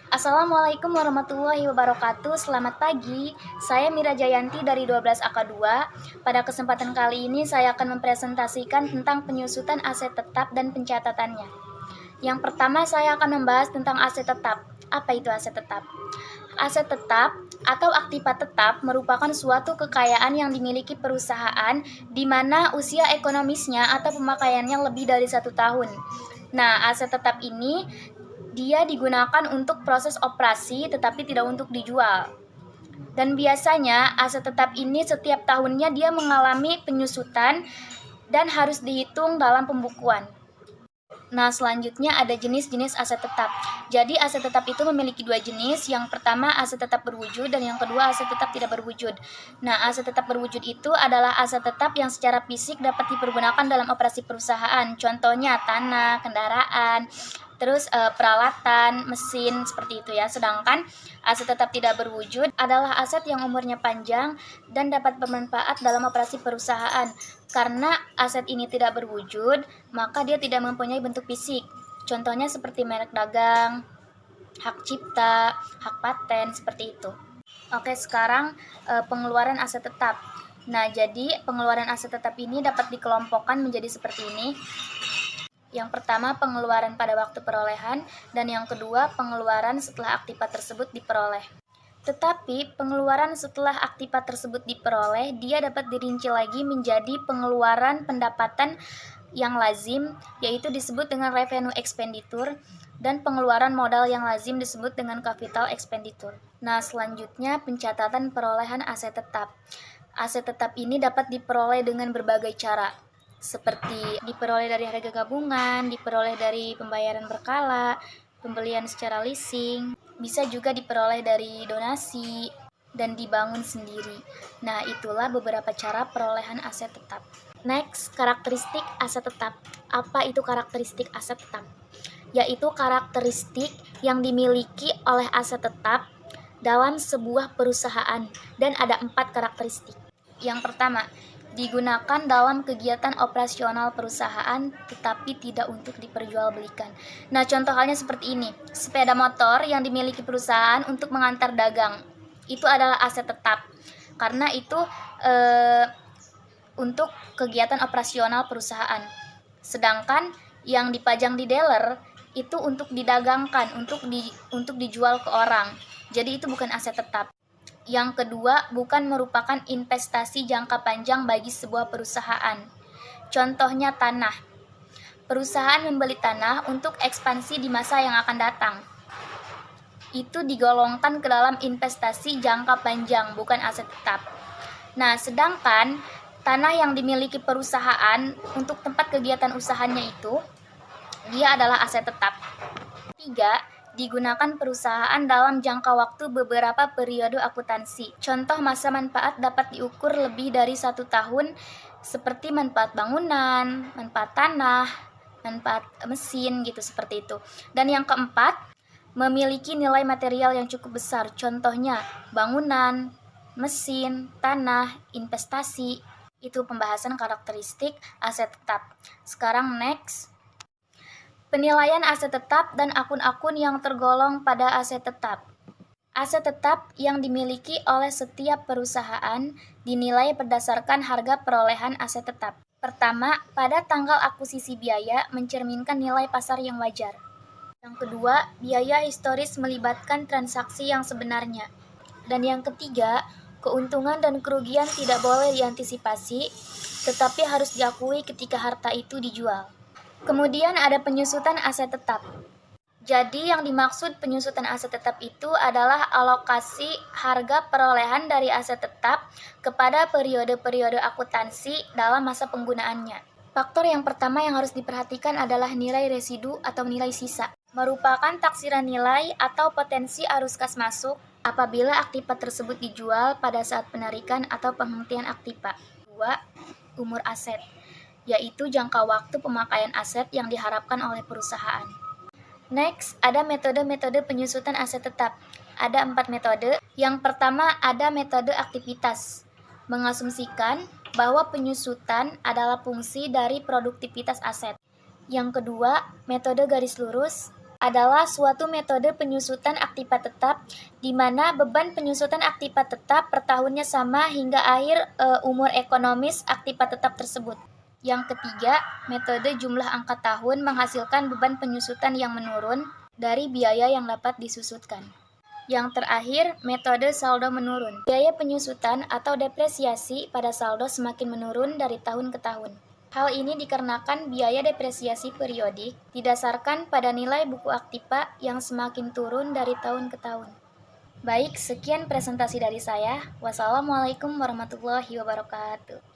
Assalamualaikum warahmatullahi wabarakatuh. Selamat pagi. Saya Mira Jayanti dari 12AK2. Pada kesempatan kali ini saya akan mempresentasikan tentang penyusutan aset tetap dan pencatatannya. Yang pertama saya akan membahas tentang aset tetap. Apa itu aset tetap? Aset tetap atau aktiva tetap merupakan suatu kekayaan yang dimiliki perusahaan di mana usia ekonomisnya atau pemakaiannya lebih dari 1 tahun. Nah, aset tetap ini dia digunakan untuk proses operasi tetapi tidak untuk dijual. Dan biasanya aset tetap ini setiap tahunnya dia mengalami penyusutan dan harus dihitung dalam pembukuan. Nah, selanjutnya ada jenis-jenis aset tetap. Jadi, aset tetap itu memiliki dua jenis. Yang pertama, aset tetap berwujud, dan yang kedua, aset tetap tidak berwujud. Nah, aset tetap berwujud itu adalah aset tetap yang secara fisik dapat dipergunakan dalam operasi perusahaan. Contohnya, tanah, kendaraan, terus peralatan, mesin, seperti itu ya. Sedangkan aset tetap tidak berwujud adalah aset yang umurnya panjang dan dapat bermanfaat dalam operasi perusahaan. Karena aset ini tidak berwujud, maka dia tidak mempunyai bentuk fisik. Contohnya seperti merek dagang, hak cipta, hak paten, seperti itu. Oke, sekarang pengeluaran aset tetap. Nah, jadi pengeluaran aset tetap ini dapat dikelompokkan menjadi seperti ini. Yang pertama, pengeluaran pada waktu perolehan, dan yang kedua, pengeluaran setelah aktiva tersebut diperoleh. Tetapi, pengeluaran setelah aktiva tersebut diperoleh, dia dapat dirinci lagi menjadi pengeluaran pendapatan yang lazim, yaitu disebut dengan revenue expenditure, dan pengeluaran modal yang lazim disebut dengan capital expenditure. Nah, selanjutnya pencatatan perolehan aset tetap. Aset tetap ini dapat diperoleh dengan berbagai cara, seperti diperoleh dari harga gabungan, diperoleh dari pembayaran berkala, pembelian secara leasing, bisa juga diperoleh dari donasi, dan dibangun sendiri. Nah, itulah beberapa cara perolehan aset tetap. Next, karakteristik aset tetap. Apa itu karakteristik aset tetap? Yaitu karakteristik yang dimiliki oleh aset tetap dalam sebuah perusahaan, dan ada 4 karakteristik. Yang pertama, digunakan dalam kegiatan operasional perusahaan tetapi tidak untuk diperjualbelikan. Nah, contoh halnya seperti ini. Sepeda motor yang dimiliki perusahaan untuk mengantar dagang. Itu adalah aset tetap. Karena itu untuk kegiatan operasional perusahaan. Sedangkan yang dipajang di dealer itu untuk didagangkan, untuk dijual ke orang. Jadi itu bukan aset tetap. Yang kedua, bukan merupakan investasi jangka panjang bagi sebuah perusahaan. Contohnya tanah. Perusahaan membeli tanah untuk ekspansi di masa yang akan datang. Itu digolongkan ke dalam investasi jangka panjang, bukan aset tetap. Nah, sedangkan tanah yang dimiliki perusahaan untuk tempat kegiatan usahanya itu, dia adalah aset tetap. 3. Digunakan perusahaan dalam jangka waktu beberapa periode akuntansi. Contoh masa manfaat dapat diukur lebih dari 1 tahun, seperti manfaat bangunan, manfaat tanah, manfaat mesin, gitu, seperti itu. Dan yang keempat, memiliki nilai material yang cukup besar. Contohnya bangunan, mesin, tanah, investasi. Itu pembahasan karakteristik aset tetap. Sekarang next. Penilaian aset tetap dan akun-akun yang tergolong pada aset tetap. Aset tetap yang dimiliki oleh setiap perusahaan dinilai berdasarkan harga perolehan aset tetap. Pertama, pada tanggal akuisisi biaya mencerminkan nilai pasar yang wajar. Yang kedua, biaya historis melibatkan transaksi yang sebenarnya. Dan yang ketiga, keuntungan dan kerugian tidak boleh diantisipasi, tetapi harus diakui ketika harta itu dijual. Kemudian ada penyusutan aset tetap. Jadi yang dimaksud penyusutan aset tetap itu adalah alokasi harga perolehan dari aset tetap kepada periode-periode akuntansi dalam masa penggunaannya. Faktor yang pertama yang harus diperhatikan adalah nilai residu atau nilai sisa. Merupakan taksiran nilai atau potensi arus kas masuk apabila aktiva tersebut dijual pada saat penarikan atau penghentian aktiva. 2. Umur aset, yaitu jangka waktu pemakaian aset yang diharapkan oleh perusahaan. Next, ada metode-metode penyusutan aset tetap. Ada 4 metode. Yang pertama, ada metode aktivitas. Mengasumsikan bahwa penyusutan adalah fungsi dari produktivitas aset. Yang kedua, metode garis lurus. adalah suatu metode penyusutan aktiva tetap di mana beban penyusutan aktiva tetap per tahunnya sama hingga akhir umur ekonomis aktiva tetap tersebut. Yang ketiga, metode jumlah angka tahun menghasilkan beban penyusutan yang menurun dari biaya yang dapat disusutkan. Yang terakhir, metode saldo menurun. Biaya penyusutan atau depresiasi pada saldo semakin menurun dari tahun ke tahun. Hal ini dikarenakan biaya depresiasi periodik didasarkan pada nilai buku aktiva yang semakin turun dari tahun ke tahun. Baik, sekian presentasi dari saya. Wassalamualaikum warahmatullahi wabarakatuh.